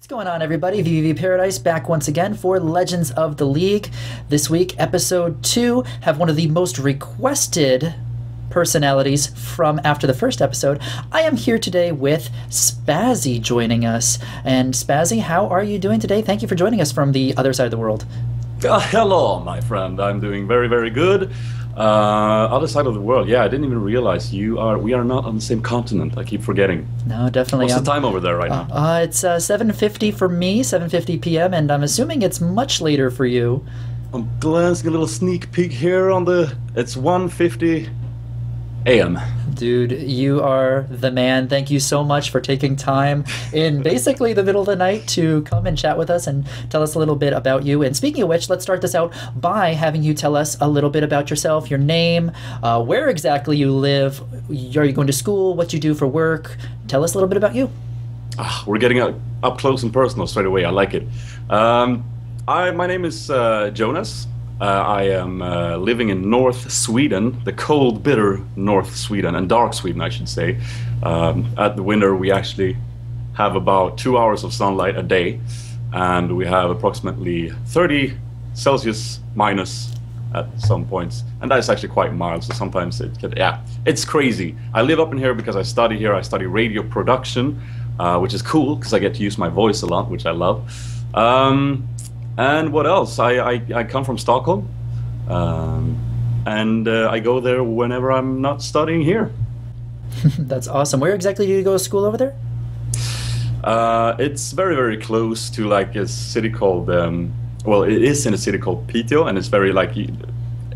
What's going on, everybody? VVV Paradise back once again for Legends of the League. This week, episode 2, have one of the most requested personalities from after the first episode. I am here today with Sp4zie joining us. And Sp4zie, how are you doing today? Thank you for joining us from the other side of the world. Hello, my friend. I'm doing very, very good. Other side of the world. Yeah, I didn't even realize we are not on the same continent. I keep forgetting. No, definitely. What's the time over there right now? It's 7:50 for me, 7:50 p.m., and I'm assuming it's much later for you. I'm glancing a little sneak peek here on it's 1:50 a.m. Dude, you are the man. Thank you so much for taking time in basically the middle of the night to come and chat with us and tell us a little bit about you. And speaking of which, let's start this out by having you tell us a little bit about yourself, your name, where exactly you live, are you going to school, what you do for work. Tell us a little bit about you. We're getting up close and personal straight away. I like it. My name is Jonas. I am living in North Sweden, the cold, bitter North Sweden, and dark Sweden, I should say. At the winter, we actually have about 2 hours of sunlight a day, and we have approximately 30 Celsius minus at some points, and that's actually quite mild, so sometimes it's crazy. I live up in here because I study here. I study radio production, which is cool because I get to use my voice a lot, which I love. And what else? I come from Stockholm, and I go there whenever I'm not studying here. That's awesome. Where exactly do you go to school over there? It's very, very close to like a city called, well, it is in a city called Piteå, and it's very like,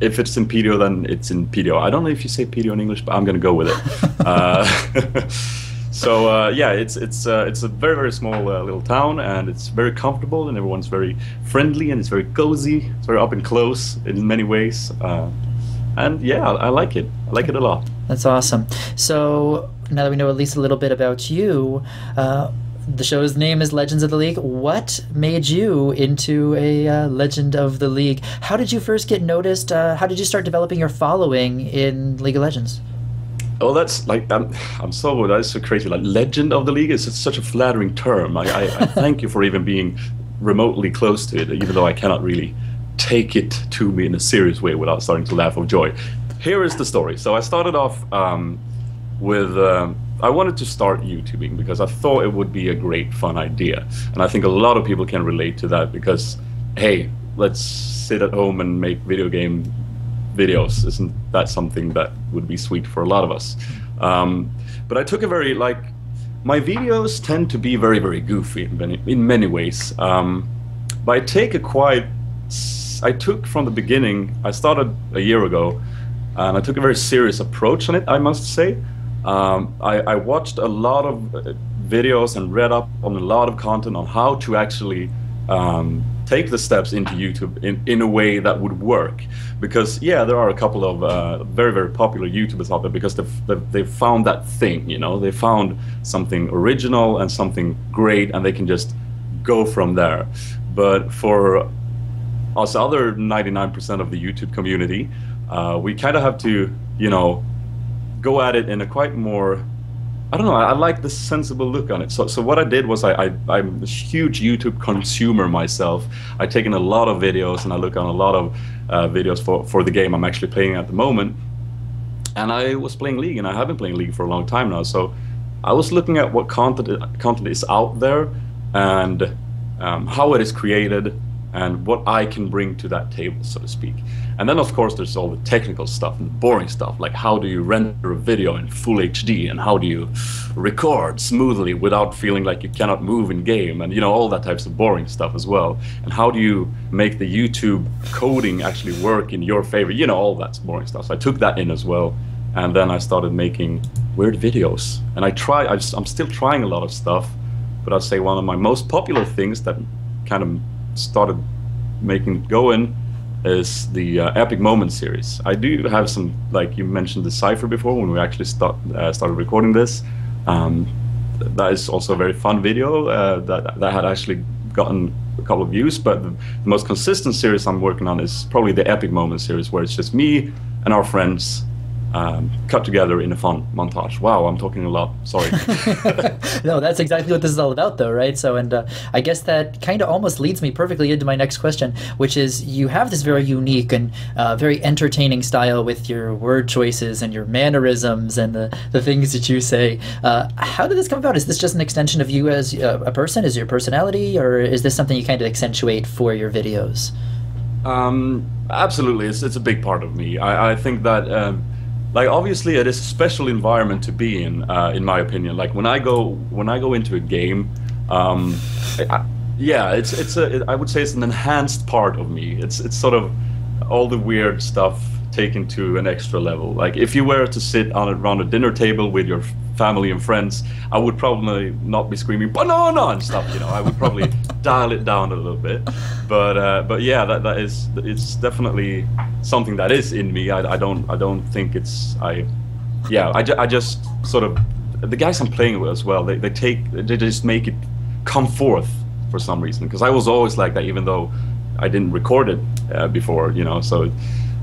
if it's in Piteå, then it's in Piteå. I don't know if you say Piteå in English, but I'm going to go with it. So yeah, it's a very, very small little town, and it's very comfortable, and everyone's very friendly, and it's very cozy. It's very up and close in many ways, and yeah, I like it. I like it a lot. That's awesome. So now that we know at least a little bit about you, the show's name is Legends of the League. What made you into a Legend of the League? How did you first get noticed? How did you start developing your following in League of Legends? Oh, that's like that's so crazy. Like Legend of the League is such a flattering term. I thank you for even being remotely close to it, even though I cannot really take it to me in a serious way without starting to laugh of joy. Here is the story. So I started off with I wanted to start YouTubing because I thought it would be a great fun idea, and I think a lot of people can relate to that because, hey, let's sit at home and make video game videos. Isn't that something that would be sweet for a lot of us? But I took a very, like, my videos tend to be very, very goofy in many ways. But I took from the beginning, I started a year ago, and I took a very serious approach on it, I must say. I watched a lot of videos and read up on a lot of content on how to actually take the steps into YouTube in a way that would work, because yeah, there are a couple of very, very popular YouTubers out there because they've found that thing, you know, they found something original and something great, and they can just go from there. But for us other 99% of the YouTube community, we kind of have to, you know, go at it in a quite more, I don't know, I like the sensible look on it. So what I did was I'm a huge YouTube consumer myself. I've taken a lot of videos, and I look on a lot of videos for the game I'm actually playing at the moment. And I was playing League, and I have been playing League for a long time now. So I was looking at what content is out there, and how it is created, and what I can bring to that table, so to speak. And then of course there's all the technical stuff and the boring stuff, like how do you render a video in full HD, and how do you record smoothly without feeling like you cannot move in game, and you know, all that types of boring stuff as well. And how do you make the YouTube coding actually work in your favor, you know, all that boring stuff. So I took that in as well, and then I started making weird videos. And I'm still trying a lot of stuff, but I'd say one of my most popular things that kind of started making it going is the Epic Moments series. I do have some, like you mentioned, the Cypher before when we actually started recording this. That is also a very fun video that had actually gotten a couple of views, but the most consistent series I'm working on is probably the Epic Moments series, where it's just me and our friends cut together in a fun montage. Wow, I'm talking a lot. Sorry. No, that's exactly what this is all about, though, right? So, and I guess that kind of almost leads me perfectly into my next question, which is you have this very unique and very entertaining style with your word choices and your mannerisms and the things that you say. How did this come about? Is this just an extension of you as a person? Is your personality, or is this something you kind of accentuate for your videos? Absolutely, it's a big part of me. I think that. Like obviously, it is a special environment to be in my opinion. Like when I go into a game, yeah, I would say it's an enhanced part of me. It's sort of all the weird stuff taken to an extra level. Like if you were to sit around a dinner table with your family and friends, I would probably not be screaming banana and stuff. You know, I would probably dial it down a little bit. But yeah, it's definitely something that is in me. I don't think it's I just sort of the guys I'm playing with as well. They just make it come forth for some reason. Because I was always like that, even though I didn't record it before. You know, so.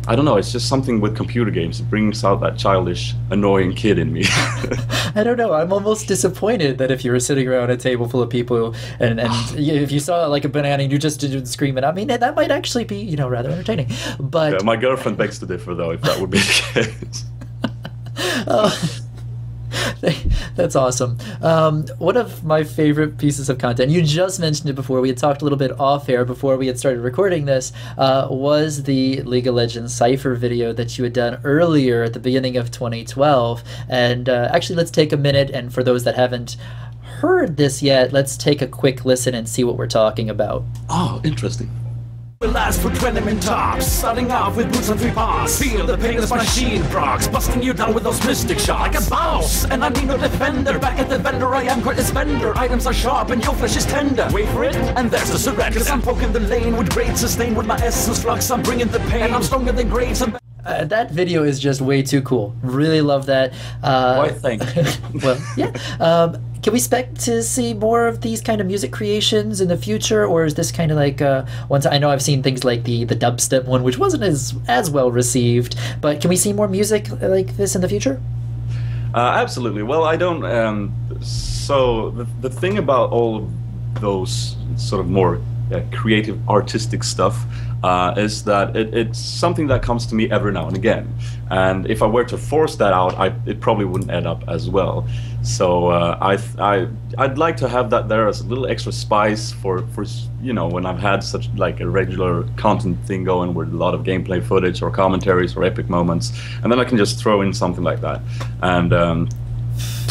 I don't know, it's just something with computer games. It brings out that childish, annoying kid in me. I don't know, I'm almost disappointed that if you were sitting around a table full of people and if you saw like a banana and you just didn't scream it, I mean, that might actually be, you know, rather entertaining. But yeah, my girlfriend begs to differ, though, if that would be the case. That's awesome. One of my favorite pieces of content, you just mentioned it before, we had talked a little bit off air before we had started recording this, was the League of Legends Cypher video that you had done earlier at the beginning of 2012. And actually, let's take a minute, and for those that haven't heard this yet, let's take a quick listen and see what we're talking about. Oh, interesting. Will last for 20 min tops, starting off with boots and 3 bars. Feel the pain as machine procs, busting you down with those mystic shots. Like a boss, and I need no defender. Back at the vendor, I am greatest vendor. Items are sharp and your flesh is tender. Wait for it, and there's the surrender. Cause I'm poking the lane with great sustain. With my essence flux, I'm bringing the pain. And I'm stronger than graves and that video is just way too cool. Really love that. Why, thank you. Well, yeah. Can we expect to see more of these kind of music creations in the future, or is this kind of like once I know I've seen things like the dubstep one, which wasn't as well received, but can we see more music like this in the future? Absolutely. Well, I don't. So the thing about all of those sort of more creative, artistic stuff is that it's something that comes to me every now and again. And if I were to force that out, it probably wouldn't end up as well. So I'd like to have that there as a little extra spice for you know, when I've had such like a regular content thing going with a lot of gameplay footage or commentaries or epic moments, and then I can just throw in something like that. And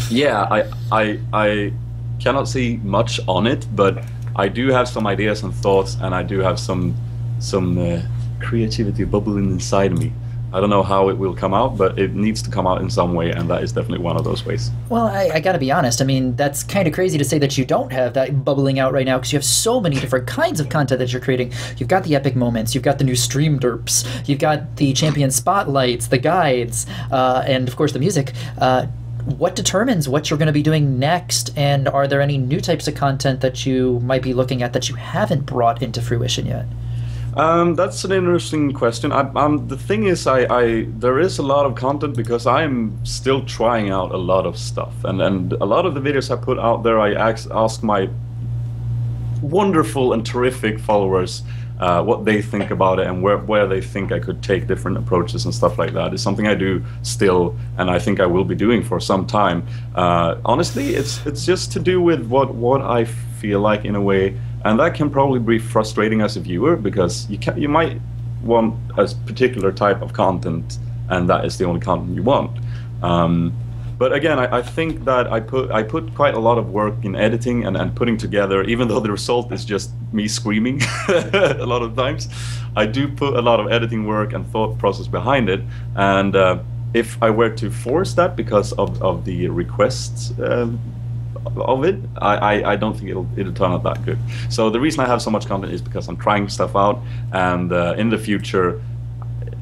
yeah, I cannot see much on it, but I do have some ideas and thoughts, and I do have some creativity bubbling inside of me. I don't know how it will come out, but it needs to come out in some way, and that is definitely one of those ways. Well, I gotta be honest. I mean, that's kind of crazy to say that you don't have that bubbling out right now, because you have so many different kinds of content that you're creating. You've got the epic moments, you've got the new stream derps, you've got the champion spotlights, the guides, and of course the music. What determines what you're going to be doing next, and are there any new types of content that you might be looking at that you haven't brought into fruition yet? That's an interesting question. The thing is, there is a lot of content because I'm still trying out a lot of stuff, and a lot of the videos I put out there, I ask my wonderful and terrific followers what they think about it and where they think I could take different approaches and stuff like that. It's something I do still, and I think I will be doing for some time. Honestly, it's just to do with what I feel like in a way, and that can probably be frustrating as a viewer because you might want a particular type of content, and that is the only content you want. But again, I think that I put quite a lot of work in editing and putting together, even though the result is just me screaming a lot of times. I do put a lot of editing work and thought process behind it, and if I were to force that because of the requests of it, I don't think it'll turn out that good. So the reason I have so much content is because I'm trying stuff out, and in the future,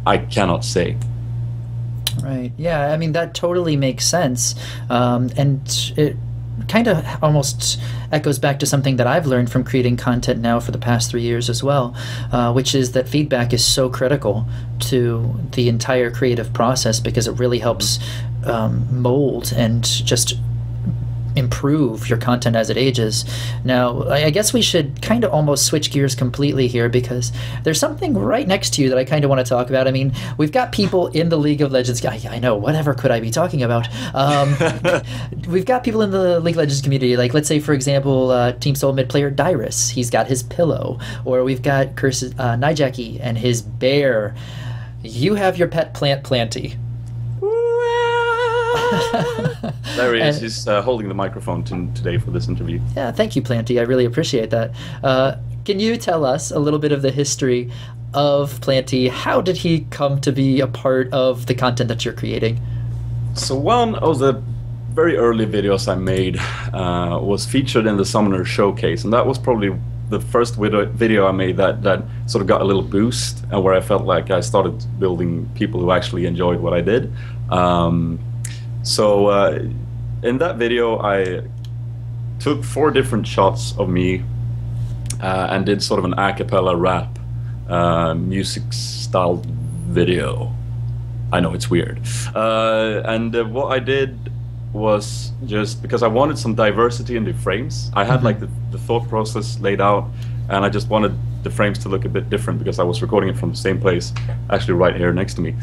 I cannot say. Right. Yeah. I mean, that totally makes sense. And kind of almost echoes back to something that I've learned from creating content now for the past 3 years as well, which is that feedback is so critical to the entire creative process, because it really helps mold and just improve your content as it ages. Now, I guess we should kind of almost switch gears completely here, because there's something right next to you that I kind of want to talk about. I mean, we've got people in the League of Legends. I know, whatever could I be talking about? We've got people in the League of Legends community, like, let's say, for example, Team Soul mid player Dyrus. He's got his pillow. Or we've got Nyjacky and his bear. You have your pet plant, Plantie. There he is. He's holding the microphone today for this interview. Yeah, thank you, Plantie. I really appreciate that. Can you tell us a little bit of the history of Plantie? How did he come to be a part of the content that you're creating? So one of the very early videos I made was featured in the Summoner Showcase, and that was probably the first video I made that sort of got a little boost, and where I felt like I started building people who actually enjoyed what I did. So in that video, I took 4 different shots of me and did sort of an a cappella rap music style video. I know it's weird. And what I did was, just because I wanted some diversity in the frames, I had like the thought process laid out, and I just wanted the frames to look a bit different because I was recording it from the same place, actually right here next to me.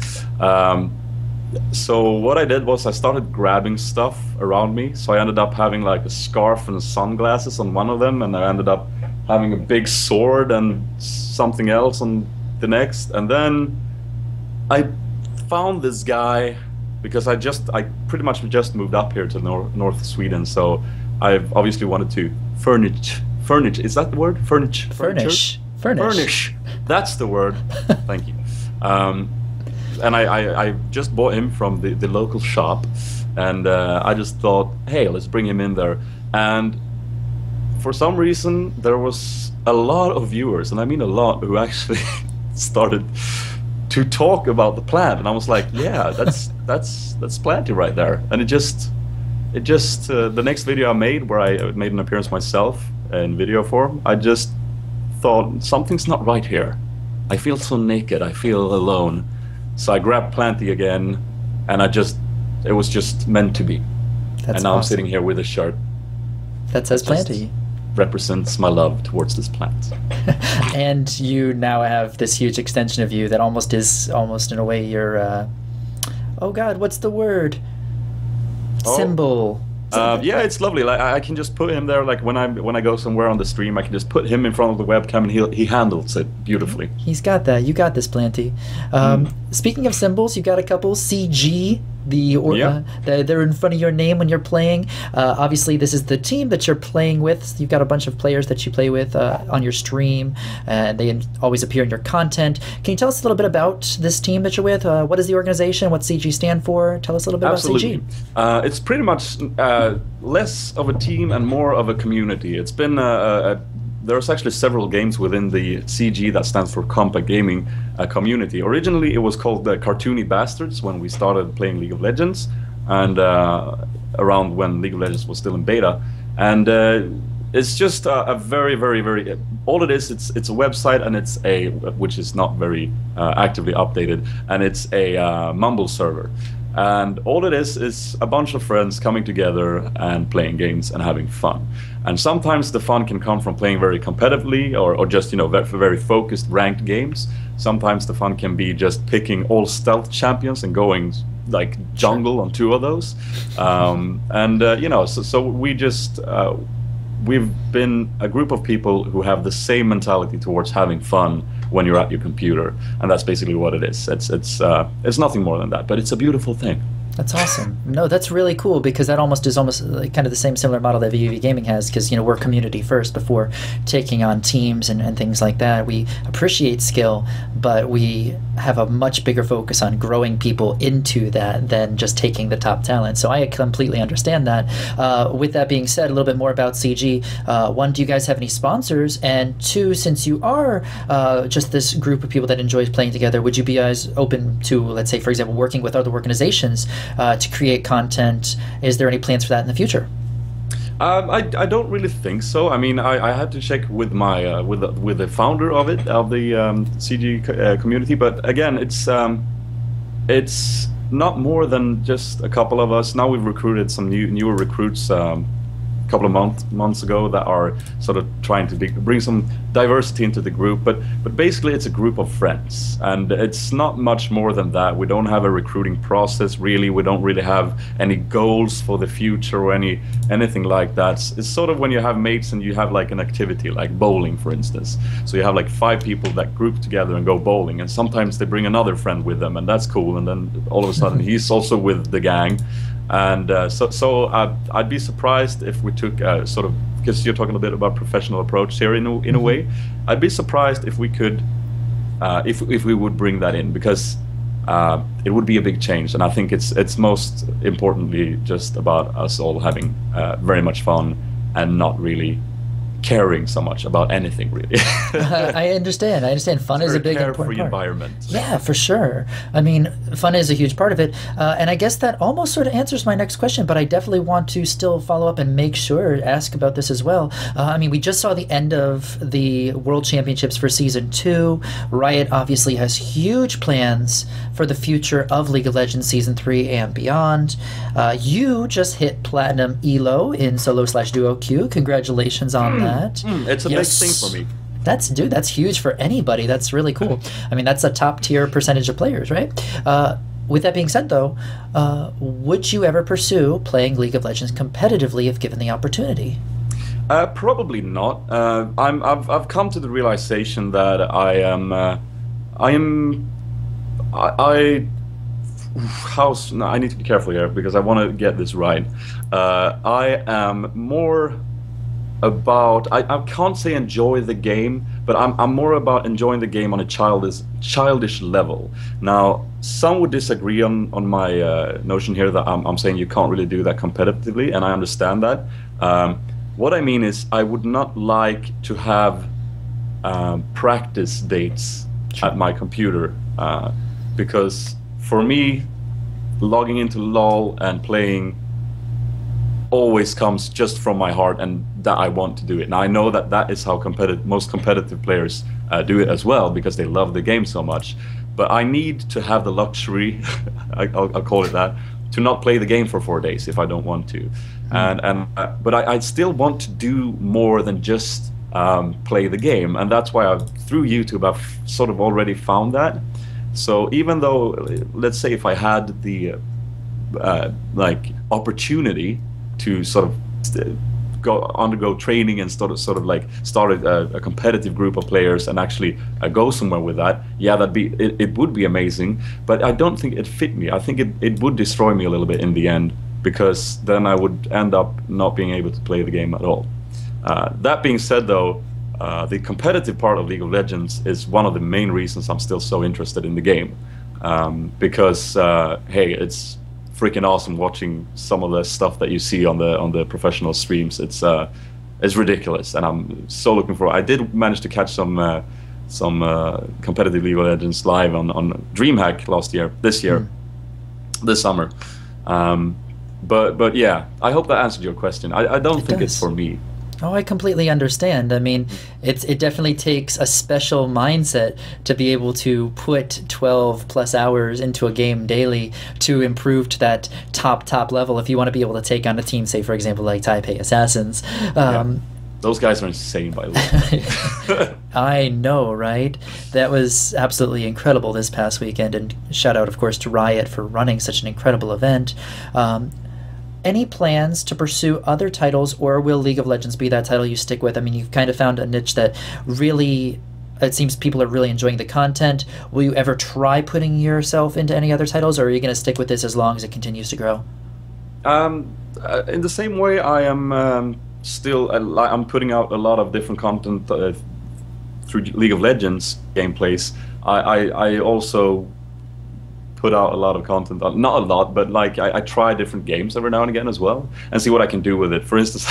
So what I did was I started grabbing stuff around me. So I ended up having like a scarf and sunglasses on one of them, and I ended up having a big sword and something else on the next. And then I found this guy because I pretty much just moved up here to North Sweden. So I've obviously wanted to furnish. Is that the word? Furnish. That's the word. Thank you. And I just bought him from the local shop, and I just thought, hey, let's bring him in there. And for some reason, there was a lot of viewers, and I mean a lot, who actually started to talk about the plant. And I was like, yeah, that's Plantie right there. And it just the next video I made, where I made an appearance myself in video form, I just thought, something's not right here. I feel so naked. I feel alone. So I grabbed Plantie again, and it was just meant to be. And now awesome. I'm sitting here with a shirt that says Plantie. Represents my love towards this plant. And you now have this huge extension of you that almost in a way your oh god, what's the word? Symbol. Yeah, it's lovely. Like, I can just put him there. Like when I go somewhere on the stream, I can just put him in front of the webcam, and he handles it beautifully. He's got that. You got this, Plantie. Speaking of symbols, you got a couple. CG. They're in front of your name when you're playing. Obviously, this is the team that you're playing with. You've got a bunch of players that you play with on your stream, and they always appear in your content. Can you tell us a little bit about this team that you're with? What is the organization? What's CG stand for? Tell us a little bit about CG. It's pretty much less of a team and more of a community. It's been there's actually several games within the CG, that stands for Compact Gaming community. Originally, it was called the Cartoony Bastards when we started playing League of Legends, and around when League of Legends was still in beta. And it's just a very, very, very. All it is, it's a website, and it's which is not very actively updated, and it's a Mumble server. And all it is a bunch of friends coming together and playing games and having fun. And sometimes the fun can come from playing very competitively, or just, very, very focused ranked games. Sometimes the fun can be just picking all stealth champions and going like jungle on 2 of those. So we just we've been a group of people who have the same mentality towards having fun when you're at your computer, and that's basically what it is. It's nothing more than that, but it's a beautiful thing. That's awesome. No, that's really cool, because that is almost like kind of the similar model that VV Gaming has, because we're community first before taking on teams and things like that. We appreciate skill, but we have a much bigger focus on growing people into that than just taking the top talent. So I completely understand that. With that being said, a little bit more about CG. 1, do you guys have any sponsors? And 2, since you are just this group of people that enjoys playing together, would you be as open to, let's say, for example, working with other organizations to create content? Is there any plans for that in the future? I don't really think so. I mean, I had to check with my with the founder of the CG community, but again, it's not more than just a couple of us. Now we've recruited some newer recruits a couple of months ago that are sort of trying to bring some diversity into the group, but basically it's a group of friends, and it's not much more than that. We don't have a recruiting process really. We don't really have any goals for the future or anything like that. It's sort of when you have mates and you have like an activity like bowling, for instance. So you have like 5 people that group together and go bowling, and sometimes they bring another friend with them, and that's cool, and then all of a sudden he's also with the gang. And so I'd be surprised if we took sort of, because you're talking a bit about professional approach here in a way. I'd be surprised if we could, if we would bring that in, because it would be a big change. And I think it's most importantly just about us all having very much fun and not really caring so much about anything really. I understand. Fun is a big important part. Environment. Yeah, for sure. I mean, fun is a huge part of it. And I guess that almost sort of answers my next question, but I definitely want to still follow up and make sure, ask about this as well. I mean, we just saw the end of the World Championships for Season 2. Riot obviously has huge plans for the future of League of Legends Season 3 and beyond. You just hit Platinum ELO in solo/duo queue. Congratulations on that. It's a big thing for me. That's huge for anybody. That's really cool. I mean, that's a top tier percentage of players, right? With that being said, though, would you ever pursue playing League of Legends competitively if given the opportunity? Probably not. I've come to the realization that I need to be careful here because I want to get this right. I am more about, I can't say enjoy the game, but I'm more about enjoying the game on a childish level. Now, some would disagree on my notion here that I'm saying you can't really do that competitively, and I understand that. What I mean is I would not like to have practice dates at my computer, because for me, logging into LoL and playing always comes just from my heart and that I want to do it. Now I know that is how most competitive players do it as well, because they love the game so much. But I need to have the luxury, I'll call it that, to not play the game for 4 days if I don't want to. But I still want to do more than just play the game, and that's why through YouTube I've sort of already found that. So even though, let's say if I had the like opportunity to sort of undergo training and sort of like start a competitive group of players and actually go somewhere with that, yeah, it would be amazing. But I don't think it fit me. I think it would destroy me a little bit in the end, because then I would end up not being able to play the game at all. That being said, though, the competitive part of League of Legends is one of the main reasons I'm still so interested in the game, because hey, it's freaking awesome watching some of the stuff that you see on the professional streams. It's ridiculous, and I'm so looking forward. I did manage to catch some competitive League of Legends live on DreamHack this summer. But yeah, I hope that answered your question. I don't think it's for me. Oh, I completely understand. I mean, it definitely takes a special mindset to be able to put 12 plus hours into a game daily to improve to that top level if you want to be able to take on a team, say, for example, like Taipei Assassins. Those guys are insane, by the way. I know, right? That was absolutely incredible this past weekend, and shout out, of course, to Riot for running such an incredible event. Any plans to pursue other titles, or will League of Legends be that title you stick with? I mean, you've kind of found a niche that really, it seems people are really enjoying the content. Will you ever try putting yourself into any other titles, or are you going to stick with this as long as it continues to grow? In the same way, I am still, I'm putting out a lot of different content through League of Legends gameplays. I also put out a lot of content, not a lot, but like I try different games every now and again as well, and see what I can do with it. For instance,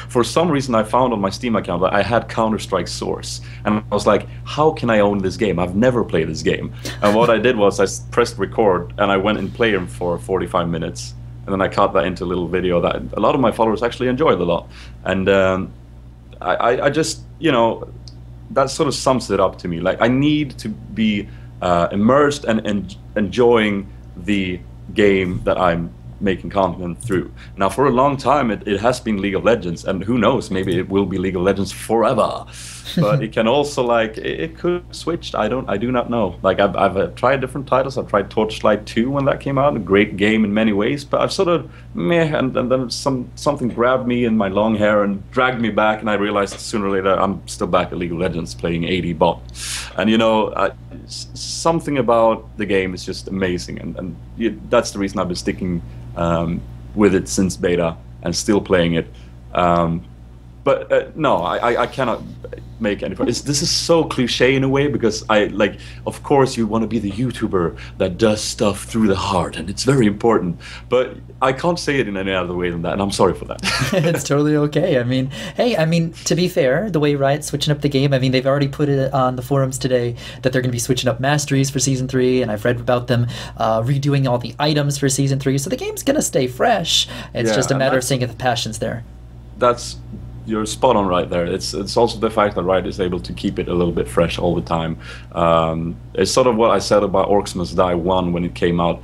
for some reason I found on my Steam account that I had Counter-Strike Source, and I was like, how can I own this game? I've never played this game. And what I did was I pressed record and I went and played him for 45 minutes, and then I cut that into a little video that a lot of my followers actually enjoyed a lot. And I just, you know, that sort of sums it up to me. Like, I need to be immersed and enjoying the game that I'm making content through. Now, for a long time, it has been League of Legends, and who knows, maybe it will be League of Legends forever. But it can also, like, it could have switched. I do not know. Like, I've tried different titles. I've tried Torchlight 2 when that came out, a great game in many ways, but I've sort of meh, and then something grabbed me in my long hair and dragged me back, and I realized sooner or later I'm still back at League of Legends playing 80 bot. And, you know, something about the game is just amazing, and that's the reason I've been sticking with it since beta and still playing it. But no, I cannot make any. This is so cliche in a way, because of course you want to be the YouTuber that does stuff through the heart, and it's very important. But I can't say it in any other way than that, and I'm sorry for that. It's totally okay. I mean, hey, to be fair, the way Riot's switching up the game, I mean, they've already put it on the forums today that they're going to be switching up masteries for Season 3, and I've read about them redoing all the items for Season 3, so the game's going to stay fresh. It's just a matter of seeing if the passion's there. You're spot on right there. It's also the fact that Riot is able to keep it a little bit fresh all the time. It's sort of what I said about Orcs Must Die 1 when it came out.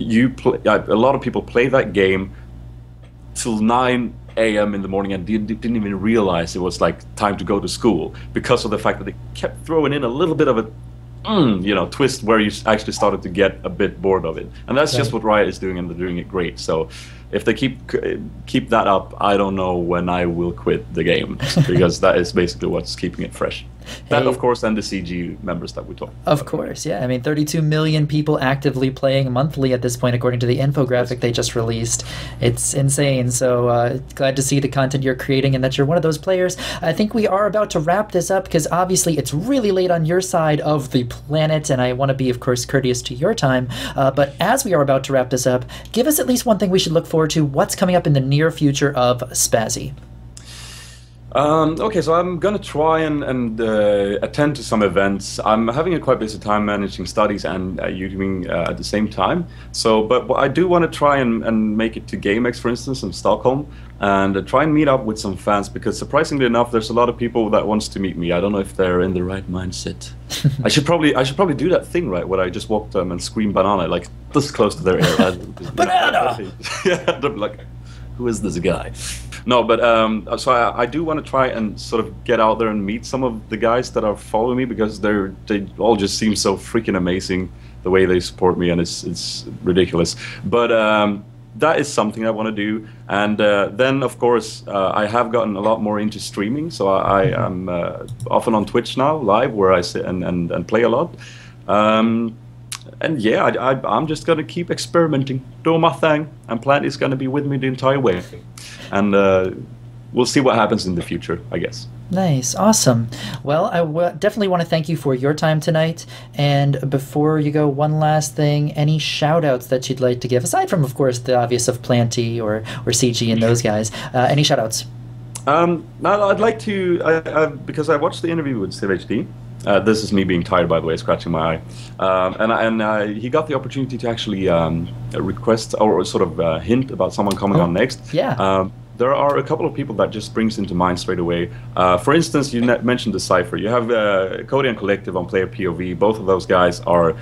A lot of people play that game till 9 a.m. in the morning and didn't even realize it was like time to go to school, because of the fact that they kept throwing in a little bit of a twist where you actually started to get a bit bored of it. And that's just what Riot is doing, and they're doing it great. So if they keep that up, I don't know when I will quit the game, because that is basically what's keeping it fresh. That, of course, and the CG members that we talked about. Of course, yeah. I mean, 32 million people actively playing monthly at this point, according to the infographic they just released. It's insane. So glad to see the content you're creating and that you're one of those players. I think we are about to wrap this up, because obviously it's really late on your side of the planet, and I want to be, of course, courteous to your time. But as we are about to wrap this up, give us at least one thing we should look forward to. What's coming up in the near future of Sp4zie? Okay, so I'm gonna try and attend to some events. I'm having a quite busy time managing studies and YouTubing at the same time. So, but I do want to try and make it to GameX, for instance, in Stockholm, and try and meet up with some fans, because surprisingly enough, there's a lot of people that wants to meet me. I don't know if they're in the right mindset. I should probably do that thing, right, where I just walk them and scream banana, like this close to their ear. Banana! Yeah, they're like, who is this guy? No, but so I do want to try and sort of get out there and meet some of the guys that are following me, because they all just seem so freaking amazing, the way they support me, and it's ridiculous. But that is something I want to do. And then, of course, I have gotten a lot more into streaming, so I am often on Twitch now, live, where I sit and play a lot. And yeah, I'm just going to keep experimenting, doing my thing, and Plantie's going to be with me the entire way. And we'll see what happens in the future, I guess. Nice. Awesome. Well, I definitely want to thank you for your time tonight. And before you go, one last thing, any shout-outs that you'd like to give, aside from, of course, the obvious of Plantie or CG and those guys, any shout-outs? No, I'd like to, because I watched the interview with Sp4zie. This is me being tired, by the way, scratching my eye. And he got the opportunity to actually request or sort of hint about someone coming on next. Yeah. There are a couple of people that just springs into mind straight away. For instance, you mentioned the Cypher. You have Cody and Collective on Player POV. Both of those guys are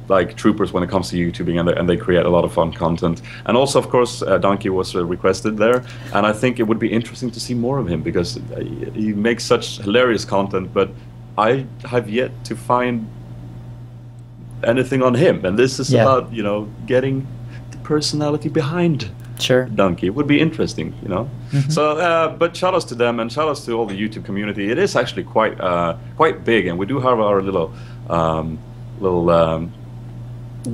like troopers when it comes to YouTubing, and they create a lot of fun content. And also, of course, Donkey was requested there, and I think it would be interesting to see more of him, because he makes such hilarious content, but I have yet to find anything on him, and this is about, you know, getting the personality behind Donkey. It would be interesting, you know. So, but shout outs to them, and shout outs to all the YouTube community. It is actually quite big, and we do have our little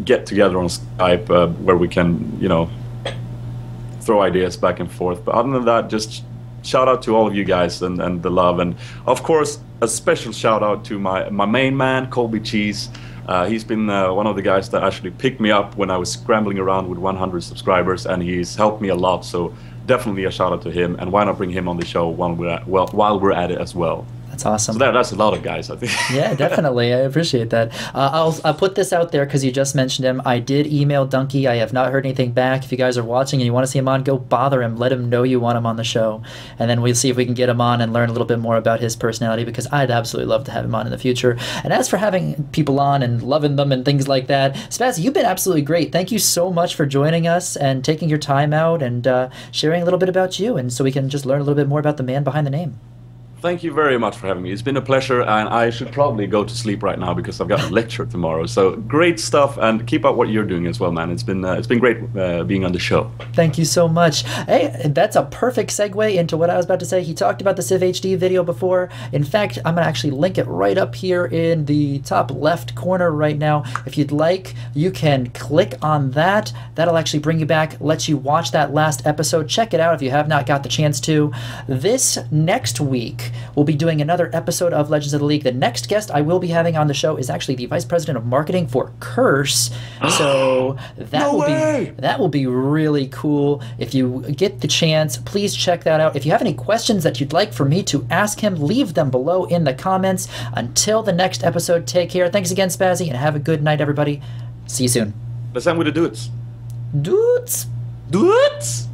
get together on Skype where we can, you know, throw ideas back and forth. But other than that, just shout out to all of you guys and the love, and of course a special shout out to my main man Colby Cheese. He's been one of the guys that actually picked me up when I was scrambling around with 100 subscribers, and he's helped me a lot. So definitely a shout out to him, and why not bring him on the show while we're at it as well. That's awesome. So that's a lot of guys, I think. Yeah, definitely. I appreciate that. I'll put this out there because you just mentioned him. I did email Dunky. I have not heard anything back. If you guys are watching and you want to see him on, go bother him. Let him know you want him on the show. And then we'll see if we can get him on and learn a little bit more about his personality, because I'd absolutely love to have him on in the future. And as for having people on and loving them and things like that, Sp4zie, you've been absolutely great. Thank you so much for joining us and taking your time out and sharing a little bit about you, and so we can just learn a little bit more about the man behind the name. Thank you very much for having me. It's been a pleasure, and I should probably go to sleep right now because I've got a lecture tomorrow. So great stuff, and keep up what you're doing as well, man. It's been great being on the show. Thank you so much. Hey, that's a perfect segue into what I was about to say. He talked about the Civ HD video before. In fact, I'm going to actually link it right up here in the top left corner right now. If you'd like, you can click on that. That'll actually bring you back, let you watch that last episode. Check it out if you have not got the chance to. This next week, we'll be doing another episode of Legends of the League. The next guest I will be having on the show is actually the Vice President of Marketing for Curse. So that will be really cool. If you get the chance, please check that out. If you have any questions that you'd like for me to ask him, leave them below in the comments. Until the next episode, take care. Thanks again, Sp4zie, and have a good night, everybody. See you soon. Let's end with the dudes. Dudes. Dudes.